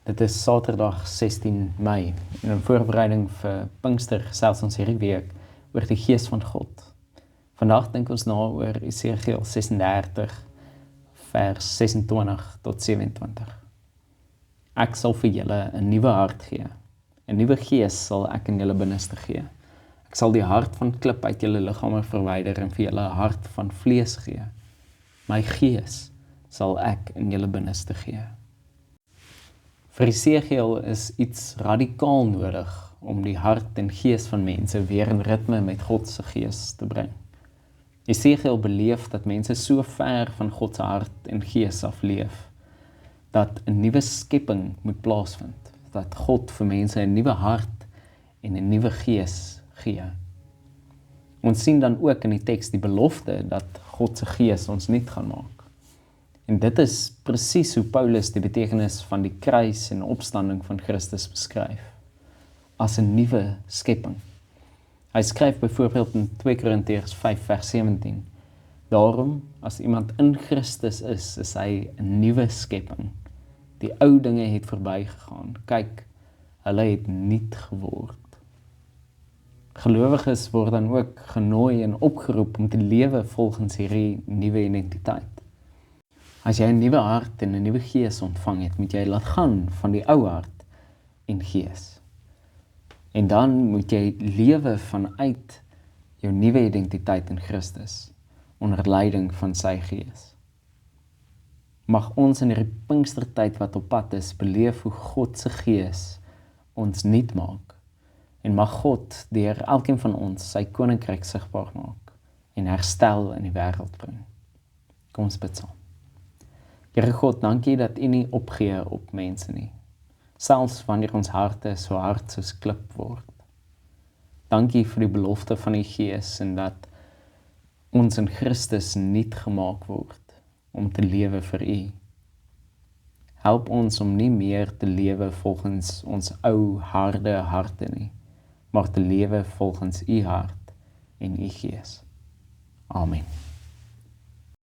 Dit is Saterdag 16 Mei en in voorbereiding vir Pinkster gesels ons hierdie week oor die Gees van God. Vandag dink ons na oor Esegiel 36 vers 26 tot 27. Ek sal vir julle 'n nuwe hart gee. 'n Nuwe gees sal ek in julle binneste gee. Ek sal die hart van klip uit julle liggame verwyder en vir julle 'n hart van vlees gee. My gees sal ek in julle binneste gee. Vir Esegiel is iets radikaal nodig om die hart en gees van mense weer in ritme met God se gees te bring. Esegiel beleef dat mense so ver van God se hart en gees af leef, dat 'n nuwe skepping moet plaasvind, dat God vir mense 'n nuwe hart en 'n nuwe gees gee. Ons sien dan ook in die teks die belofte dat God se gees ons nuut gaan maak. En dit is presies hoe Paulus die betekenis van die kruis en opstanding van Christus beskryf, as 'n nuwe skepping. Hy skryf byvoorbeeld in 2 Korintiërs 5 vers 17, daarom, as iemand in Christus is hy 'n nuwe skepping. Die ou dinge het verbygegaan, kyk, hulle het nuut geword. Gelowiges word dan ook genooi en opgeroep om te lewe volgens hierdie nuwe identiteit. As jy 'n nuwe hart en 'n nuwe gees ontvang het, moet jy laat gaan van die ou hart en gees. En dan moet jy lewe vanuit jou nuwe identiteit in Christus, onder leiding van sy gees. Mag ons in hierdie Pinkstertyd wat op pad is, beleef hoe God se gees ons nuut maak. En mag God deur elkeen van ons sy koninkryk sigbaar maak en herstel in die wêreld bring. Kom ons bid saam. Here God, dankie dat U nie opgee op mense nie, selfs wanneer ons harte so hard soos klip word. Dankie vir die belofte van die Gees en dat ons in Christus nuut gemaak word om te lewe vir U. Help ons om nie meer te lewe volgens ons ou harde harte nie, maar te lewe volgens U hart en U Gees. Amen.